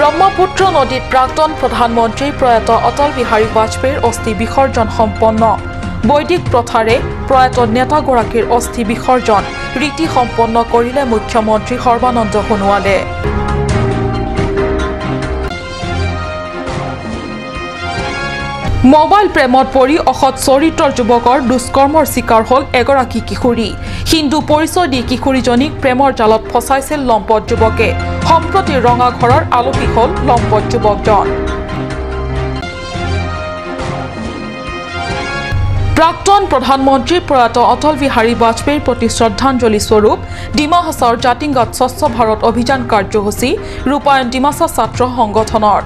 ব্ৰহ্মপুত্ৰ নদীত প্ৰাক্তন প্ৰধানমন্ত্ৰী প্ৰয়াত অটল বিহাৰী বাজপেয়ীৰ অস্থি বিসৰ্জন সম্পন্ন বৈদিক প্ৰথাৰে প্ৰয়াত নেতাগৰাকীৰ অস্থি বিসৰ্জন ৰীতি সম্পন্ন কৰিলে মুখ্যমন্ত্ৰী সৰ্বানন্দ সোণোৱালে মোবাইল প্ৰেমত পৰি অসৎ চৰিত্ৰৰ যুৱকৰ দুষ্কৰ্মৰ শিকাৰ হল এগৰাকী কিশোৰী হিন্দু পৰিচয় দি কিশোৰীজনীক প্ৰেমৰ জালত ফসাইছিল লম্পট যুৱকে সম্প্ৰতি ৰঙা ঘৰৰ আলোকী হল লম্পট যুৱকজন প্ৰাক্তন প্ৰধানমন্ত্ৰী প্ৰয়াত অটল বিহাৰী বাজপেয়ীৰ প্ৰতি শ্ৰদ্ধাঞ্জলি স্বৰূপ ডিমা হাছাওৰ জাতিংগাত স্বচ্ছ ভাৰত অভিযান কাৰ্যসূচী ৰূপায়ণ ডিমাছা ছাত্ৰ সংগঠনৰ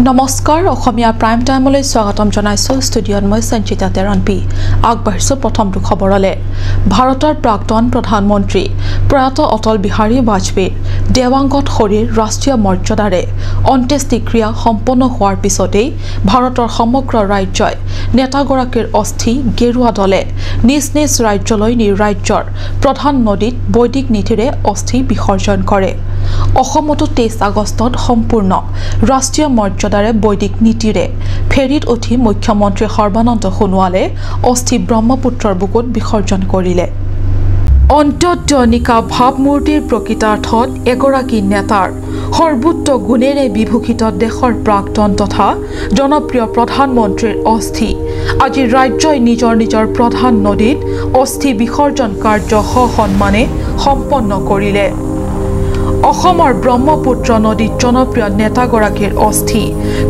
নমস্কাৰ অসমীয়া প্ৰাইম টাইমলৈ স্বাগতম জনাইছো ষ্টুডিঅত মই সঞ্চিতা তেৰণপি আগবাঢ়িছো প্ৰথমটো খবৰলে ভাৰতৰ প্ৰাক্তন প্ৰধানমন্ত্ৰী প্ৰয়াত অটল বিহাৰী বাজপেয়ীৰ দেৱাংগত শৰীৰ ৰাষ্ট্ৰীয় মৰ্যাদাৰে অন্ত্যেষ্টিক্ৰিয়া সম্পন্ন হোৱাৰ পিছতেই ভাৰতৰ সমগ্ৰ ৰাজ্যই নেতাগৰাকীৰ অস্থি গেৰুৱা দলে নিজ নিজ ৰাজ্যলৈ নি ৰাজ্যৰ প্ৰধান নদীত বৈদিক নীতিৰে অস্থি বিসৰ্জন কৰে অসমতো 23 আগষ্টত সম্পূৰ্ণ ৰাষ্ট্ৰীয় মৰ্যাদাৰে বৈদিক নীতিৰে ফেৰীত উঠি মুখ্যমন্ত্ৰী সৰ্বানন্দ সোণোৱালে অস্থি ব্ৰহ্মপুত্ৰৰ বুকুত বিসৰ্জন কৰিলে অন্তৰ্জনিকা ভাৱমূৰ্তিৰ প্ৰকৃতাৰ্থত এগৰাকী নেতাৰ সৰ্বোচ্চ গুণেৰে বিভূষিত দেশৰ প্ৰাক্তন তথা জনপ্ৰিয় প্ৰধানমন্ত্ৰীৰ অস্থি আজি ৰাজ্যই নিজৰ নিজৰ প্ৰধান নদীত অস্থি বিসৰ্জন কাৰ্য সসন্মানে সম্পন্ন কৰিলে অসমৰ ব্ৰহ্মপুত্ৰ নদীত জনপ্ৰিয় নেতাগৰাকীৰ অস্থি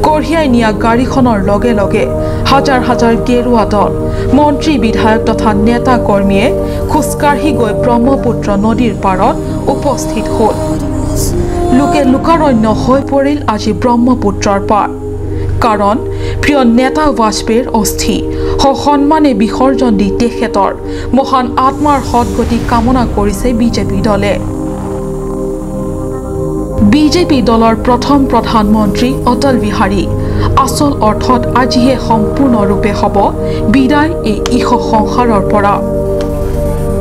কঢ়িয়াই নিয়া গাড়ীখনৰ লগে লগে হাজাৰ হাজাৰ গেৰুৱা দল মন্ত্ৰী বিধায়ক তথা নেতা কৰ্মীয়ে খোজকাঢ়ি গৈ ব্ৰহ্মপুত্ৰ নদীৰ পাৰত উপস্থিত হ'ল লোকে লোকাৰণ্য হৈ পৰিল আজি ব্ৰহ্মপুত্ৰৰ পাৰ কাৰণ প্ৰিয় নেতা বাজপেয়ীৰ অস্থি সসন্মানে বিসৰ্জন দি তেখেতৰ মহান আত্মাৰ সদগতি কামনা কৰিছে বিজেপি দলে বিজেপি দলৰ প্ৰথম প্ৰধানমন্ত্ৰী অটল বিহাৰী আসল অৰ্থত আজিহে সম্পূৰ্ণৰূপে হ'ব বিদায় এই ইহ সংসাৰৰ পৰা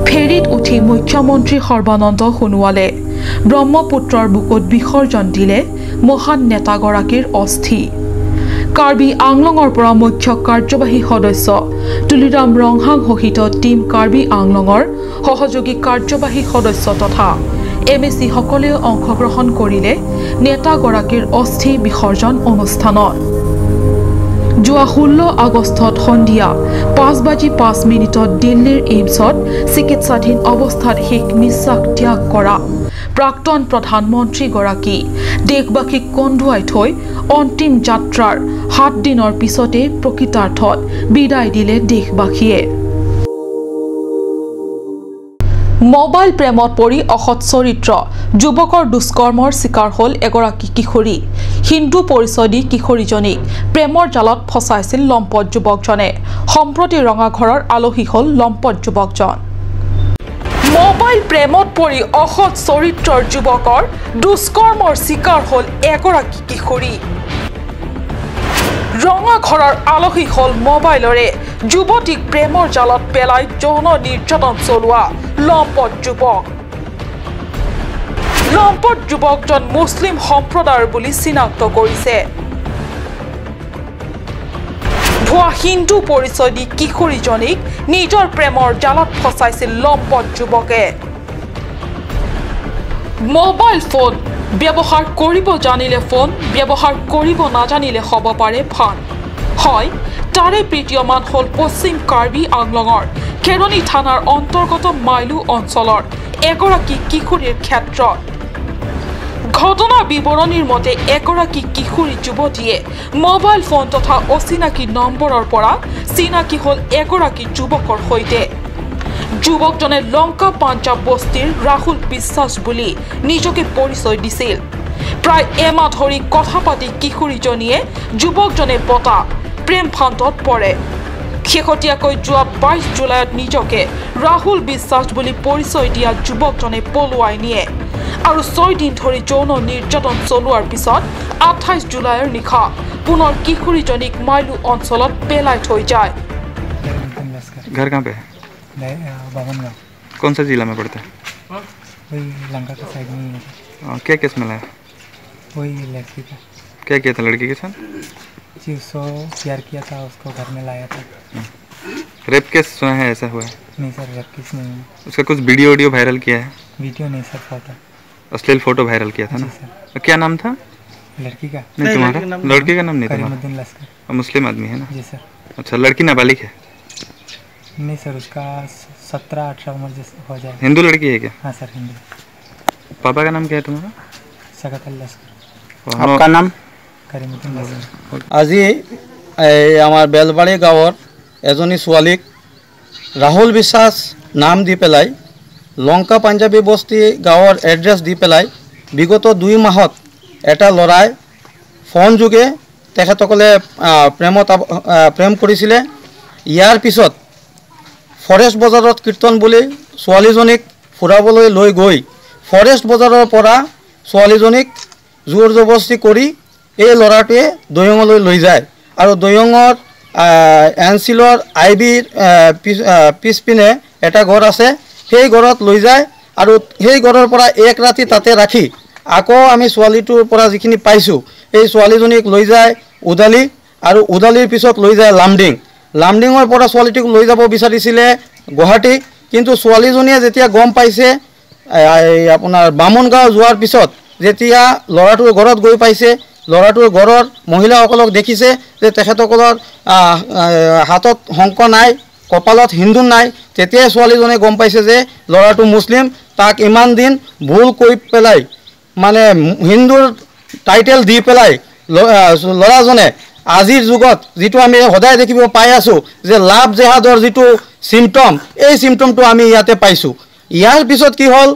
ফেৰীত উঠি মুখ্যমন্ত্ৰী সৰ্বানন্দ সোণোৱালে ব্ৰহ্মপুত্ৰৰ বুকুত বিসৰ্জন দিলে মহান নেতাগৰাকীৰ অস্থি কাৰ্বি আংলঙৰ পৰা মুখ্য কাৰ্যবাহী সদস্য তুলিৰাম ৰংহাং সহিত টিম কাৰ্বি আংলঙৰ সহযোগী কাৰ্যবাহী সদস্য তথা এমএসি সকলেও অংশগ্ৰহণ কৰিলে নেতাগৰাকীৰ অস্থি বিসৰ্জন অনুষ্ঠানত যোৱা 16 আগষ্টত সন্ধিয়া 5:05 দিল্লীৰ এইমছত চিকিৎসাধীন অৱস্থাত শেষ নিশ্বাস ত্যাগ কৰা প্ৰাক্তন প্ৰধানমন্ত্ৰীগৰাকী দেশবাসীক কন্দুৱাই থৈ অন্তিম যাত্ৰাৰ 7 দিনৰ পিছতে প্ৰকৃতাৰ্থত বিদায় দিলে দেশবাসীয়ে মোবাইল প্ৰেমত পৰি অসৎ চৰিত্ৰ যুৱকৰ দুষ্কৰ্মৰ শিকাৰ হল এগৰাকী কিশোৰী হিন্দু পৰিচয় দি কিশোৰীজনীক প্ৰেমৰ জালত ফসাইছিল লম্পট যুৱকজনে সম্প্ৰতি ৰঙা ঘৰৰ আলোহী হল লম্পট যুৱকজন মোবাইল প্ৰেমত পৰি অসৎ চৰিত্ৰৰ যুৱকৰ দুষ্কৰ্মৰ শিকাৰ হল এগৰাকী কিশোৰী ৰঙা ঘৰৰ আলোহী হল মোবাইলৰে যুৱতীক প্ৰেমৰ জালত পেলাই যৌন নিৰ্যাতন চলোৱা লম্পট যুৱকজন মুছলিম সম্প্ৰদায়ৰ বুলি চিনাক্ত কৰিছে ভুৱা হিন্দু পৰিচয় দি কিশোৰীজনীক নিজৰ প্ৰেমৰ জালত ফসাইছিল লম্পট যুৱকে মোবাইল ফোন ব্যৱহাৰ কৰিব জানিলে ফোন ব্যৱহাৰ কৰিব নাজানিলে হ'ব পাৰে ফান হয় তাৰে প্ৰীতিয়মান হল পশ্চিম কাৰ্বি আংলঙৰ কেৰণী থানাৰ অন্তৰ্গত মাইলু অঞ্চলৰ এগৰাকী কিশোৰীৰ ক্ষেত্ৰত ঘটনা বিৱৰণীৰ মতে এগৰাকী কিশোৰী যুৱতীয়ে মোবাইল ফোন তথা অচিনাকি নম্বৰৰ পৰা চিনাকি হল এগৰাকী যুৱকৰ সৈতে যুৱকজনে লংকা পাঞ্জাব বস্তিৰ ৰাহুল বিশ্বাস বুলি নিজকে পৰিচয় দিছিল প্ৰায় এমাহ ধৰি কথা পাতি কিশোৰীজনীয়ে যুৱকজনে পতা প্ৰেম ফান্দত পৰে শেহতীয়াকৈ যোৱা 22 জুলাইত নিজকে ৰাহুল বিশ্বাস বুলি পৰিচয় দিয়া যুৱকজনে পলুৱাই নিয়ে আৰু 6 দিন ধৰি যৌন নিৰ্যাতন চলোৱাৰ পিছত 28 জুলাইৰ নিশা পুনৰ কিশোৰীজনীক মাইলু অঞ্চলত পেলাই থৈ যায় घर कहाँ पे है? बावनगांव। कौन सा जिला में पड़ता है? वही लंका के साइड में ही है। क्या केस मिला है? वही लड़की का। क्या किया था लड़की के साथ? जी उसको प्यार किया था, उसको घर में लाया था। रेप केस सुना है, ऐसा हुआ है? नहीं सर, रेप केस नहीं है। उसका कुछ वीडियो वायरल किया है? वीडियो नहीं सर, फोटो। अश्लील फोटो वायरल किया था ना? सर। क्या नाम था लड़की का? नहीं तुम्हारा? लड़की का नाम नहीं तुम्हारा? तुम्हारा? मुस्लिम आदमी है ना? जी सर। अच्छा, लड़की नाबालिग है? नहीं सर, उसका 17-18 उम्र जैसे हो जाए। हिंदू लड़की है क्या? हाँ सर, हिंदू। पापा का नाम क्या है तुम्हारा? सगत लस्कर। आपका नाम? करीमुद्दीन लस्कर। আজি আমাৰ বেলবাৰী গাঁৱৰ এজনী ছোৱালীক ৰাহুল বিশ্বাস নাম দি পেলাই লংকা পাঞ্জাবী বস্তি গাঁৱৰ এড্ৰেছ দি পেলাই বিগত 2 মাহত এটা ল'ৰাই ফোন যোগে তেখেতসকলে প্ৰেম কৰিছিলে। ইয়াৰ পিছত ফৰেষ্ট বজাৰত কীৰ্তন বুলি ছোৱালীজনীক ফুৰাবলৈ লৈ গৈ ফৰেষ্ট বজাৰৰ পৰা ছোৱালীজনীক জোৰ জবৰদস্তি কৰি এই ল'ৰাটোৱে দৈয়ঙলৈ লৈ যায় আৰু দৈয়ঙৰ এনচিলৰ আইবিৰ পিছপিনে এটা ঘৰ আছে, সেই ঘৰত লৈ যায় আৰু সেই ঘৰৰ পৰা এক ৰাতি তাতে ৰাখি আকৌ আমি ছোৱালীটোৰ পৰা যিখিনি পাইছোঁ এই ছোৱালীজনীক লৈ যায় উদালি আৰু উদালিৰ পিছত লৈ যায় লামডিঙৰ পৰা ছোৱালীটোক লৈ যাব বিচাৰিছিলে গুৱাহাটী, কিন্তু ছোৱালীজনীয়ে যেতিয়া গম পাইছে আপোনাৰ বামুণগাঁও যোৱাৰ পিছত যেতিয়া ল'ৰাটোৰ ঘৰত গৈ পাইছে, ল'ৰাটোৰ ঘৰৰ মহিলাসকলক দেখিছে যে তেখেতসকলৰ হাতত শংখ নাই, কপালত হিন্দু নাই, তেতিয়াই ছোৱালীজনীয়ে গম পাইছে যে ল'ৰাটো মুছলিম। তাক ইমান দিন ভুল কৈ পেলাই মানে হিন্দুৰ টাইটেল দি পেলাই ল'ৰাজনে আজিৰ যুগত যিটো আমি সদায় দেখিব পাই আছোঁ যে লাভ জেহাদৰ যিটো চিমটম, এই চিমটমটো আমি ইয়াতে পাইছোঁ। ইয়াৰ পিছত কি হ'ল,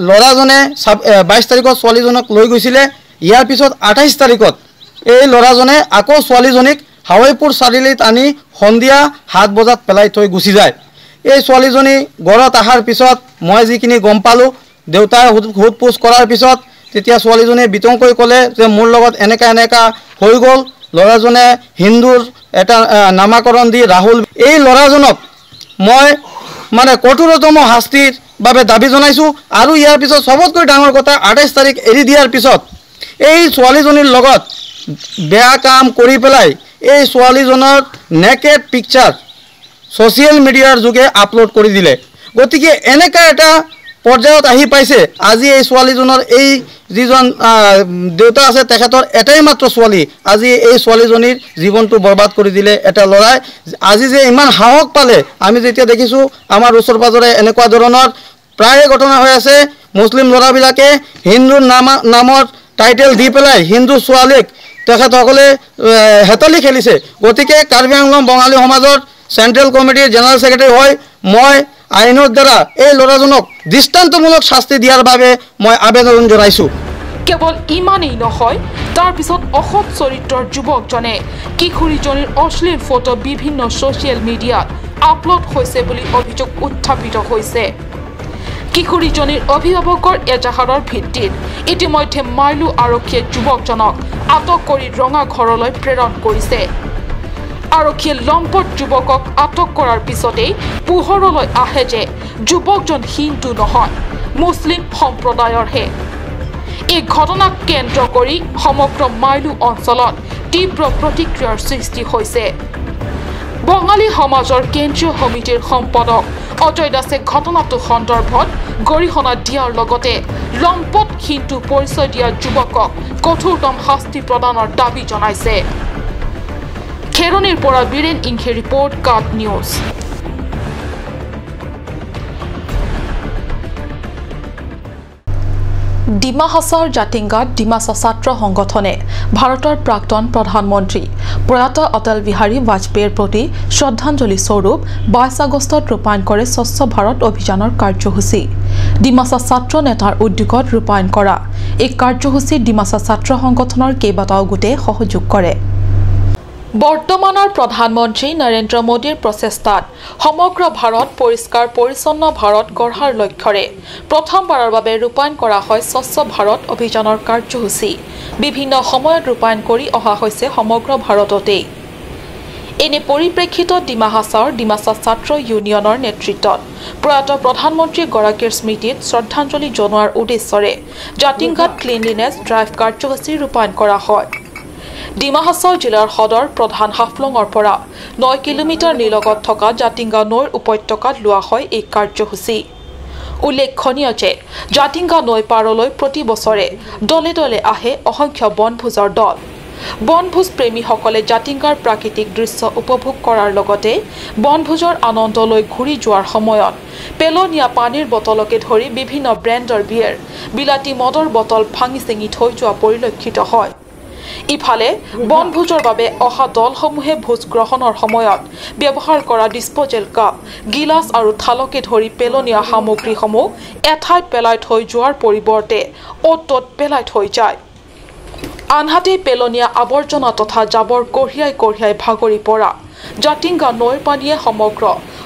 ল'ৰাজনে 22 তাৰিখত ছোৱালীজনক লৈ গৈছিলে। ইয়াৰ পিছত 28 তাৰিখত এই ল'ৰাজনে আকৌ ছোৱালীজনীক হাৱৈপুৰ চাৰিআলিত আনি সন্ধিয়া 7 বজাত পেলাই থৈ গুচি যায়। এই ছোৱালীজনী ঘৰত অহাৰ পিছত মই যিখিনি গম পালোঁ, দেউতাই সোধ পোছ কৰাৰ পিছত তেতিয়া ছোৱালীজনীয়ে বিতংকৈ ক'লে যে মোৰ লগত এনেকা হৈ গ'ল। ল'ৰাজনে হিন্দুৰ এটা নামাকৰণ দি ৰাহুল, এই ল'ৰাজনক মই মানে কঠোৰতম শাস্তিৰ বাবে দাবী জনাইছোঁ। আৰু ইয়াৰ পিছত চবতকৈ ডাঙৰ কথা, 28 তাৰিখ এৰি দিয়াৰ পিছত এই ছোৱালীজনীৰ লগত বেয়া কাম কৰি পেলাই এই ছোৱালীজনৰ নেকেড পিকচাৰ ছ'চিয়েল মিডিয়াৰ যোগে আপলোড কৰি দিলে। গতিকে এনেকুৱা এটা পৰ্যায়ত আহি পাইছে, আজি এই ছোৱালীজনৰ এই যিজন দেউতা আছে তেখেতৰ এটাই মাত্ৰ ছোৱালী, আজি এই ছোৱালীজনীৰ জীৱনটো বৰবাদ কৰি দিলে এটা ল'ৰাই। আজি যে ইমান সাহস পালে, আমি যেতিয়া দেখিছোঁ আমাৰ ওচৰ পাজৰে এনেকুৱা ধৰণৰ প্ৰায়ে ঘটনা হৈ আছে, মুছলিম ল'ৰাবিলাকে হিন্দুৰ নামৰ টাইটেল দি পেলাই হিন্দু ছোৱালীক তেখেতসকলে হেতালি খেলিছে। গতিকে কাৰ্বি আংলং বঙালী সমাজৰ চেণ্ট্ৰেল কমিটিৰ জেনেৰেল ছেক্ৰেটাৰী হৈ মই আইনৰ দ্বাৰা এই ল'ৰাজনক দৃষ্টান্তমূলক শাস্তি দিয়াৰ বাবে মই আবেদন জনাইছোঁ। কেৱল ইমানেই নহয়, তাৰ পিছত অসৎ চৰিত্ৰৰ যুৱকজনে কিশোৰীজনীৰ অশ্লীল ফটো বিভিন্ন ছ'চিয়েল মিডিয়াত আপলোড হৈছে বুলি অভিযোগ উত্থাপিত হৈছে। কিশোৰীজনীৰ অভিভাৱকৰ এজাহাৰৰ ভিত্তিত ইতিমধ্যে মাইলু আৰক্ষীয়ে যুৱকজনক আটক কৰি ৰঙা ঘৰলৈ প্ৰেৰণ কৰিছে। আৰক্ষীয়ে লম্পট যুৱকক আটক কৰাৰ পিছতেই পোহৰলৈ আহে যে যুৱকজন হিন্দু নহয়, মুছলিম সম্প্ৰদায়ৰহে। এই ঘটনাক কেন্দ্ৰ কৰি সমগ্ৰ মাইলু অঞ্চলত তীব্ৰ প্ৰতিক্ৰিয়াৰ সৃষ্টি হৈছে। বঙালী সমাজৰ কেন্দ্ৰীয় সমিতিৰ সম্পাদক অজয় দাসে ঘটনাটো সন্দৰ্ভত গৰিহণা দিয়াৰ লগতে লম্পট হিন্দু পৰিচয় দিয়া যুৱকক কঠোৰতম শাস্তি প্ৰদানৰ দাবী জনাইছে। খেৰণীৰ পৰা বীৰেন ইংখে ৰিপৰ্ট, কাট নিউজ। ডিমা হাছাৰ জাতিংগাত ডিমাছা ছাত্ৰ সংগঠনে ভাৰতৰ প্ৰাক্তন প্ৰধানমন্ত্ৰী প্ৰয়াত অটল বিহাৰী বাজপেয়ীৰ প্ৰতি শ্ৰদ্ধাঞ্জলি স্বৰূপ 22 আগষ্টত ৰূপায়ণ কৰে স্বচ্ছ ভাৰত অভিযানৰ কাৰ্যসূচী। ডিমাছা ছাত্ৰ নেতাৰ উদ্যোগত ৰূপায়ণ কৰা এই কাৰ্যসূচীত ডিমাছা ছাত্ৰ সংগঠনৰ কেইবাটাও গোটে সহযোগ কৰে। বৰ্তমানৰ প্ৰধানমন্ত্ৰী নৰেন্দ্ৰ মোদীৰ প্ৰচেষ্টাত সমগ্ৰ ভাৰত পৰিষ্কাৰ পৰিচ্ছন্ন ভাৰত গঢ়াৰ লক্ষ্যৰে প্ৰথমবাৰৰ বাবে ৰূপায়ণ কৰা হয় স্বচ্ছ ভাৰত অভিযানৰ কাৰ্যসূচী। বিভিন্ন সময়ত ৰূপায়ণ কৰি অহা হৈছে সমগ্ৰ ভাৰততেই। এনে পৰিপ্ৰেক্ষিতত ডিমা হাছাওৰ ডিমাছা ছাত্ৰ ইউনিয়নৰ নেতৃত্বত প্ৰয়াত প্ৰধানমন্ত্ৰীগৰাকীৰ স্মৃতিত শ্ৰদ্ধাঞ্জলি জনোৱাৰ উদ্দেশ্যৰে জাতিংগাত ক্লিনলিনেছ ড্ৰাইভ কাৰ্যসূচী ৰূপায়ণ কৰা হয় ডিমা হাছাও জিলাৰ সদৰ প্ৰধান হাফলঙৰ পৰা 9 কিলোমিটাৰ নিলগত থকা জাতিংগা নৈৰ উপত্যকাত লোৱা হয় এই কাৰ্যসূচী উল্লেখনীয় যে জাতিংগা নৈ পাৰলৈ প্ৰতি বছৰে দলে দলে আহে অসংখ্য বনভোজৰ দল বনভোজ প্ৰেমীসকলে জাতিংগাৰ প্ৰাকৃতিক দৃশ্য উপভোগ কৰাৰ লগতে বনভোজৰ আনন্দ লৈ ঘূৰি যোৱাৰ সময়ত পেলনীয়া পানীৰ বটলকে ধৰি বিভিন্ন ব্ৰেণ্ডৰ বিয়েৰ বিলাতী মদৰ বটল ভাঙি চিঙি থৈ যোৱা পৰিলক্ষিত হয় ইফালে বনভোজৰ বাবে অহা দলসমূহে ভোজ গ্ৰহণৰ সময়ত ব্যৱহাৰ কৰা ডিস্পোজেল কাপ গিলাছ আৰু থালকে ধৰি পেলনীয়া সামগ্ৰীসমূহ এঠাইত পেলাই থৈ যোৱাৰ পৰিৱৰ্তে অ'ত পেলাই থৈ যায় আনহাতে পেলনীয়া আৱৰ্জনা তথা জাবৰ কঢ়িয়াই ভাগৰি পৰা জাতিংগা নৈৰ পানীয়ে সমগ্ৰ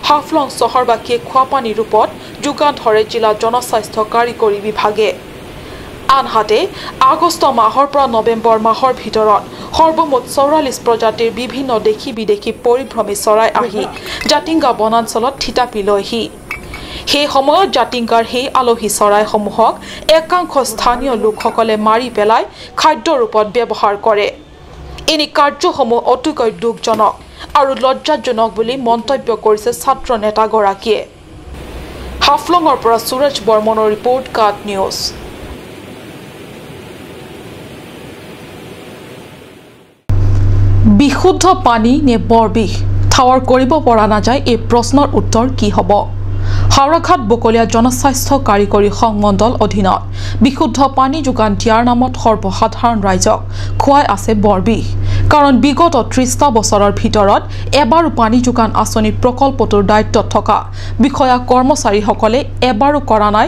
হাফলং চহৰবাসীয়ে খোৱাপানীৰ ৰূপত যোগান ধৰে জিলা জনস্বাস্থ্য কাৰিকৰী বিভাগে আনহাতে আগষ্ট মাহৰ পৰা নৱেম্বৰ মাহৰ ভিতৰত সৰ্বমুঠ 44 প্ৰজাতিৰ বিভিন্ন দেশী বিদেশী পৰিভ্ৰমী চৰাই আহি জাতিংগা বনাঞ্চলত থিতাপি লয়হি সেই সময়ত জাতিংগাৰ সেই আলহী চৰাইসমূহক একাংশ স্থানীয় লোকসকলে মাৰি পেলাই খাদ্য ৰূপত ব্যৱহাৰ কৰে এনে কাৰ্যসমূহ অতিকৈ দুখজনক আৰু লজ্জাজনক বুলি মন্তব্য কৰিছে ছাত্ৰ নেতাগৰাকীয়ে হাফলঙৰ পৰা সুৰজ বৰ্মনৰ ৰিপৰ্ট কাট নিউজ বিশুদ্ধ পানী নে বৰবিষ ঠাৱৰ কৰিব পৰা নাযায় এই প্ৰশ্নৰ উত্তৰ কি হ'ব হাওৰাঘাট বকলীয়া জনস্বাস্থ্য কাৰিকৰী সংমণ্ডল অধীনত বিশুদ্ধ পানী যোগান দিয়াৰ নামত সৰ্বসাধাৰণ ৰাইজক খুৱাই আছে বৰবিষ কাৰণ বিগত 30টা বছৰৰ ভিতৰত এবাৰো পানী যোগান আঁচনিৰ প্ৰকল্পটোৰ দায়িত্বত থকা বিষয়া কৰ্মচাৰীসকলে এবাৰো কৰা নাই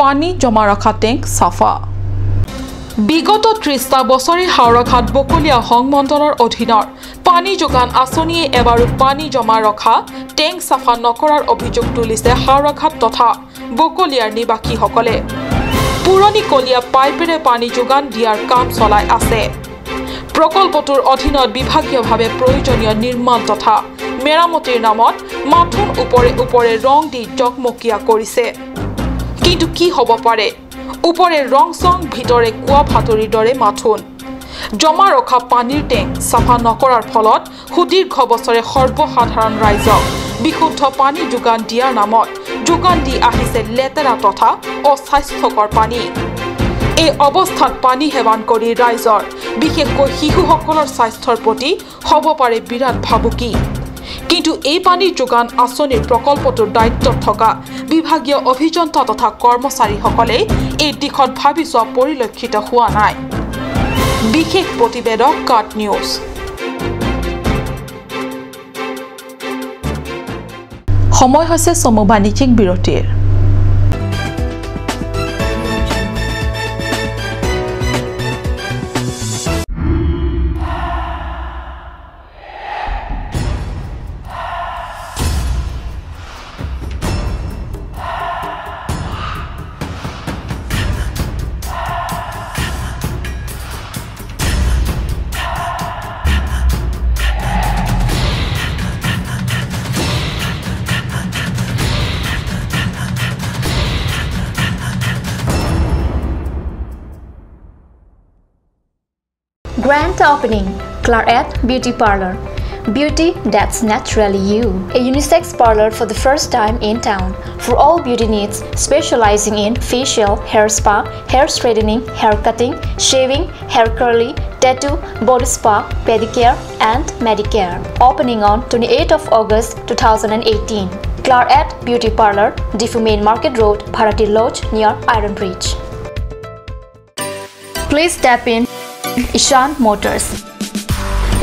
পানী জমা ৰখা টেংক চাফা বিগত 30টা বছৰে হাওৰাঘাট বকলীয়া সংমণ্ডলৰ অধীনৰ পানী যোগান আঁচনিয়ে এবাৰো পানী জমা ৰখা টেংক চাফা নকৰাৰ অভিযোগ তুলিছে হাওৰাঘাট তথা বকলীয়াৰ নিবাসীসকলে পুৰণি কলীয়া পাইপেৰে পানী যোগান দিয়াৰ কাম চলাই আছে প্ৰকল্পটোৰ অধীনত বিভাগীয়ভাৱে প্ৰয়োজনীয় নিৰ্মাণ তথা মেৰামতিৰ নামত মাথোন ওপৰে ৰং দি জকমকীয়া কৰিছে কিন্তু কি হ'ব পাৰে ওপৰে ৰং চং ভিতৰে কুৱা ভাতৰিৰ দৰে মাথোন জমা ৰখা পানীৰ টেংক চাফা নকৰাৰ ফলত সুদীৰ্ঘ বছৰে সৰ্বসাধাৰণ ৰাইজক বিশুদ্ধ পানী যোগান দিয়াৰ নামত যোগান দি আহিছে লেতেৰা তথা অস্বাস্থ্যকৰ পানী এই অৱস্থাত পানী সেৱন কৰি ৰাইজৰ বিশেষকৈ শিশুসকলৰ স্বাস্থ্যৰ প্ৰতি হ'ব পাৰে বিৰাট ভাবুকি কিন্তু এই পানীৰ যোগান আঁচনিৰ প্ৰকল্পটোৰ দায়িত্বত থকা বিভাগীয় অভিযন্তা তথা কৰ্মচাৰীসকলে এই দিশত ভাবি চোৱা পৰিলক্ষিত হোৱা নাই বিশেষ প্ৰতিবেদক কাট নিউজ সময় হৈছে চমু বাণিজ্যিক বিৰতিৰ Grand opening, Claret Beauty Parlor. Beauty that's naturally you. A unisex parlor for the first time in town. For all beauty needs, specializing in facial, hair spa, hair straightening, hair cutting, shaving, hair curly, tattoo, body spa, pedicure and medicare. Opening on 28th of August 2018. Claret Beauty Parlor, Diffu Main Market Road, Bharati Lodge near Iron Bridge. Please step in Ishan Motors,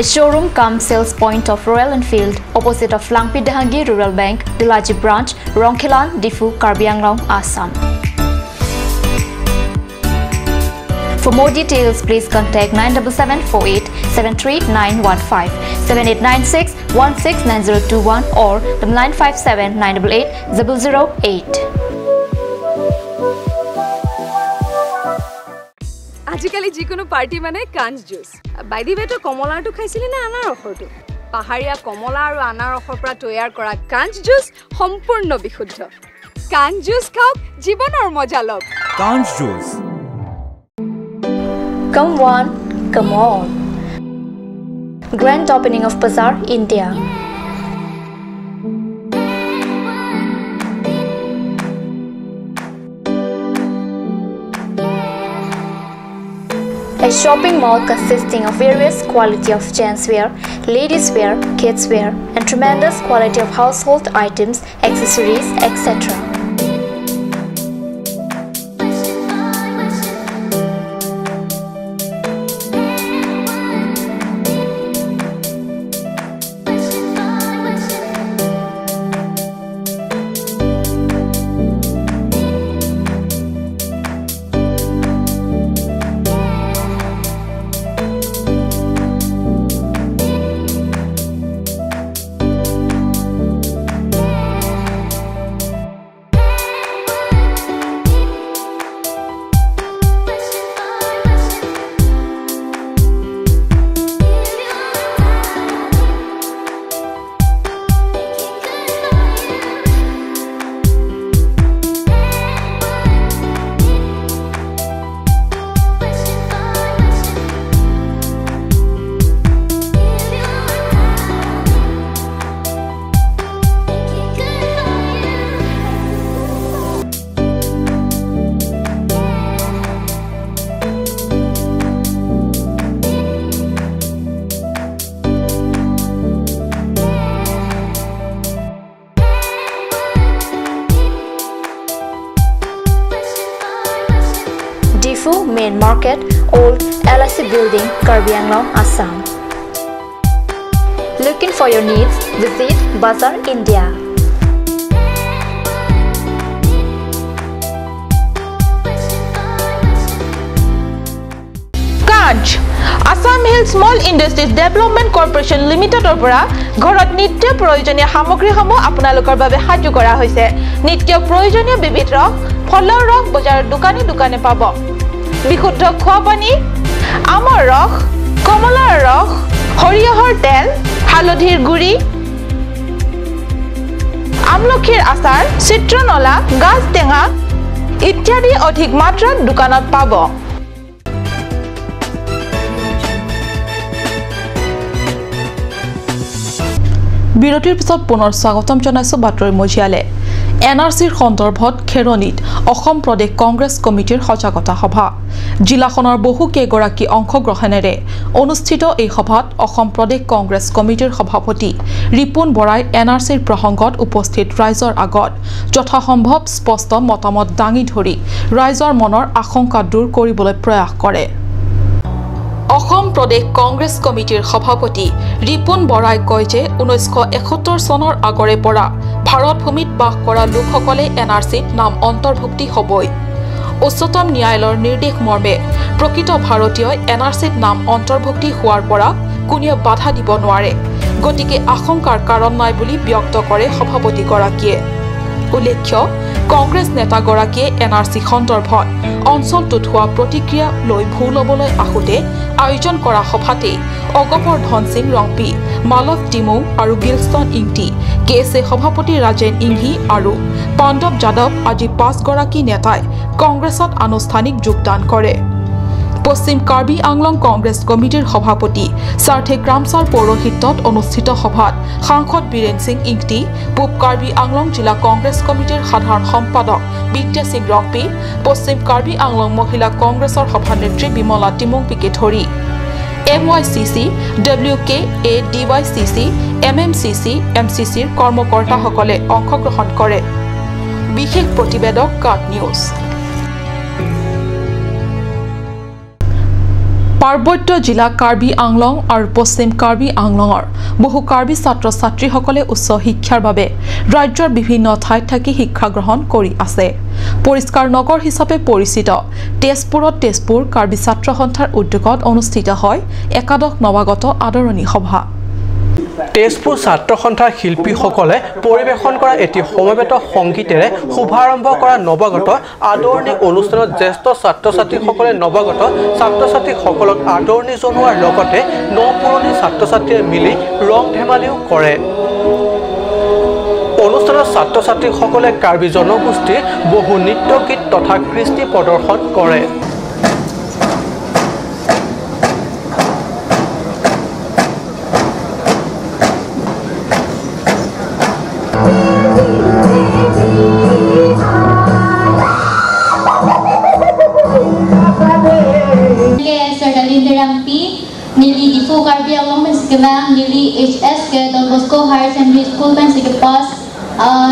a showroom cum sales point of Royal Enfield, opposite of Langpi Dahangi Rural Bank, Dilaji Branch, Rongkhelan, Diffu, Karbi Anglong, Assam. For more details, please contact 97748 73915, 7896 169021 or 957 988 008. আজিকালি যিকোনো party মানে কাঞ্জ juice by the বে তো কমলাটো খাইছিলি না আনাৰসৰটো পাহাৰীয়া কমলা আৰু আনাৰসৰ পৰা তৈয়াৰ কৰা কাঞ্চ জুচ সম্পূৰ্ণ বিশুদ্ধ কাঞ্চ জুচ খাওক জীৱনৰ মজা লওক কাঞ্চ juice Come one, come all. Grand opening of Bazaar, India. A shopping mall consisting of various quality of gents wear, ladies wear, kids wear, and tremendous quality of household items, accessories, etc. Main Market, Old LIC Building, Karbi Anglong, Assam. Looking for your needs? Visit Bazaar, India. Kanch Assam Hill Small Industries Development Corporation Limited opera ঘৰত নিত্য প্ৰয়োজনীয় সামগ্ৰীসমূহ আপোনালোকৰ বাবে সাজু কৰা হৈছে নিত্য প্ৰয়োজনীয় বিবিধ ৰস ফলৰ ৰস বজাৰৰ দোকানে পাব বিশুদ্ধ খোৱা পানী আমৰ ৰস কমলাৰ ৰস হৰিহৰ তেল হালধিৰ গুৰি আমলখিৰ আচাৰ চিত্ৰনলা গাজ টেঙা ইত্যাদি অধিক মাত্ৰাত দোকানত পাব বিৰতিৰ পিছত পুনৰ স্বাগতম জনাইছো বাতৰি মজিয়ালে এনআৰসিৰ সন্দৰ্ভত খেৰনিত অসম প্ৰদেশ কংগ্ৰেছ কমিটিৰ সজাগতা সভা জিলাখনৰ বহু কেইগৰাকী অংশগ্ৰহণেৰে অনুষ্ঠিত এই সভাত অসম প্ৰদেশ কংগ্ৰেছ কমিটিৰ সভাপতি ৰিপুন বৰাই এনআৰসিৰ প্ৰসংগত উপস্থিত ৰাইজৰ আগত যথাসম্ভৱ স্পষ্ট মতামত দাঙি ধৰি ৰাইজৰ মনৰ আশংকা দূৰ কৰিবলৈ প্ৰয়াস কৰে অসম প্ৰদেশ কংগ্ৰেছ কমিটিৰ সভাপতি ৰিপুন বৰাই কয় যে 1971 চনৰ আগৰে পৰা ভাৰত ভূমিত বাস কৰা লোকসকলে এনআৰসিত নাম অন্তৰ্ভুক্তি হ'বই উচ্চতম ন্যায়ালয়ৰ নিৰ্দেশ মৰ্মে প্ৰকৃত ভাৰতীয় এনআৰসিত নাম অন্তৰ্ভুক্তি হোৱাৰ পৰা কোনেও বাধা দিব নোৱাৰে গতিকে আশংকাৰ কাৰণ নাই বুলি ব্যক্ত কৰে সভাপতিগৰাকীয়ে উল্লেখ্য কংগ্ৰেছ নেতাগৰাকীয়ে এনআৰসি সন্দৰ্ভত অঞ্চলটোত হোৱা প্ৰতিক্ৰিয়া লৈ ভূ ল'বলৈ আহোঁতে আয়োজন কৰা সভাতে অগপৰ্ধন সিং ৰংপি মালৱ টিমু আৰু গিলষ্টন ইংটি কেএছএ সভাপতি ৰাজেন ইংহি আৰু পাণ্ডৱ যাদৱ আজি 5 গৰাকী নেতাই কংগ্ৰেছত আনুষ্ঠানিক যোগদান কৰে পশ্চিম কাৰ্বি আংলং কংগ্ৰেছ কমিটিৰ সভাপতি সাৰ্থে গ্ৰামচাল পৌৰহিত্যত অনুষ্ঠিত সভাত সাংসদ বীৰেন সিং ইংটি পূব কাৰ্বি আংলং জিলা কংগ্ৰেছ কমিটিৰ সাধাৰণ সম্পাদক বিদ্যা সিং ৰংপি পশ্চিম কাৰ্বি আংলং মহিলা কংগ্ৰেছৰ সভানেত্ৰী বিমলা টিমুংপিকে ধৰি MYCC, WKA, DYCC, MMCC, MCCৰ কৰ্মকৰ্তাসকলে অংশগ্ৰহণ কৰে বিশেষ প্ৰতিবেদক কাট নিউজ পাৰ্বত্য জিলা কাৰ্বি আংলং আৰু পশ্চিম কাৰ্বি আংলঙৰ বহু কাৰ্বি ছাত্ৰ ছাত্ৰীসকলে উচ্চ শিক্ষাৰ বাবে ৰাজ্যৰ বিভিন্ন ঠাইত থাকি শিক্ষা গ্ৰহণ কৰি আছে পৰিষ্কাৰ নগৰ হিচাপে পৰিচিত তেজপুৰত তেজপুৰ কাৰ্বি ছাত্ৰ সন্থাৰ উদ্যোগত অনুষ্ঠিত হয় একাদশ নৱাগত আদৰণি সভা তেজপুৰ ছাত্ৰ সন্থাৰ শিল্পীসকলে পৰিৱেশন কৰা এটি সমবেত সংগীতেৰে শুভাৰম্ভ কৰা নৱাগত আদৰণি অনুষ্ঠানত জ্যেষ্ঠ ছাত্ৰ ছাত্ৰীসকলে নৱাগত ছাত্ৰ ছাত্ৰীসকলক আদৰণি জনোৱাৰ লগতে নপুৰণি ছাত্ৰ ছাত্ৰীয়ে মিলি ৰং ধেমালিও কৰে অনুষ্ঠানত ছাত্ৰ ছাত্ৰীসকলে কাৰ্বি জনগোষ্ঠীৰ বহু নৃত্য গীত তথা কৃষ্টি প্ৰদৰ্শন কৰে Nili Ifu Karbi Along Mesikevang, Nili HS ke Don Bosco Higher Secondary School Mesikevas,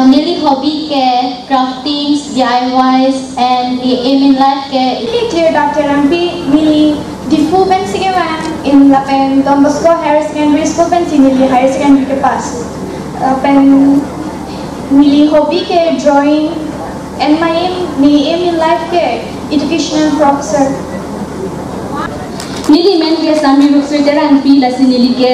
Nili Hobby ke Craftings, DIYs, and the Aim in Life ke Nili Clear Dr. Rampi, Nili Difu Mesikevang in Lapen Don Bosco Higher Secondary School Nili Higher Secondary ke Pas, Lapen Nili Hobby ke Drawing, and my Aim in Life ke Educational Professor. Nili men ke sami rukswiter an pi la sinili ke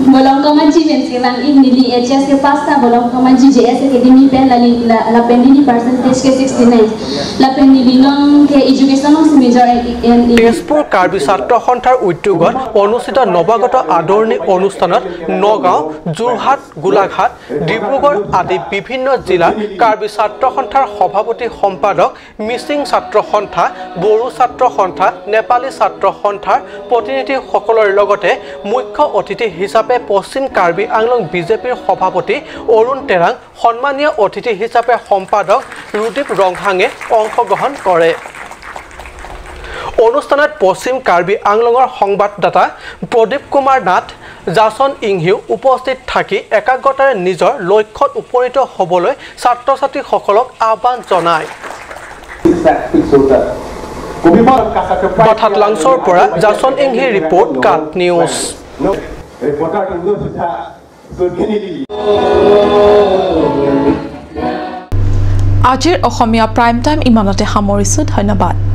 bolong kamaji men ke bang nili HS ke pasta bolong kamaji JS academy pen la penini percentage ke 69 la penini non ke education major in Tezpur Karbi ছাত্ৰ সন্থাৰ উদ্যোগত অনুষ্ঠিত নৱাগত আদৰণি অনুষ্ঠানত নগাঁও যোৰহাট গোলাঘাট ডিব্ৰুগড় আদি বিভিন্ন জিলাৰ কাৰ্বি ছাত্ৰ সন্থাৰ সভাপতি সম্পাদক মিচিং ছাত্ৰ সন্থা বড়ো ছাত্ৰ সন্থা নেপালী ছাত্ৰ সন্থাৰ প্ৰতিনিধিসকলৰ লগতে মুখ্য অতিথি হিচাপে পশ্চিম কাৰ্বি আংলং বিজেপিৰ সভাপতি অৰুণ তেৰাং সন্মানীয় অতিথি হিচাপে সম্পাদক ৰুদীপ ৰংহাঙে অংশগ্ৰহণ কৰে অনুষ্ঠানত পশ্চিম কাৰ্বি আংলঙৰ সংবাদদাতা প্ৰদীপ কুমাৰ নাথ জাসন ইংহিউ উপস্থিত থাকি একাগ্ৰতাৰে নিজৰ লক্ষ্যত উপনীত হ'বলৈ ছাত্ৰ ছাত্ৰীসকলক আহ্বান জনায় হঠাৎ লাংচৰ পৰা জাসন ইংহি ৰিপৰ্ট কাট নিউজ আজিৰ অসমীয়া প্ৰাইম টাইম ইমানতে সামৰিছোঁ ধন্যবাদ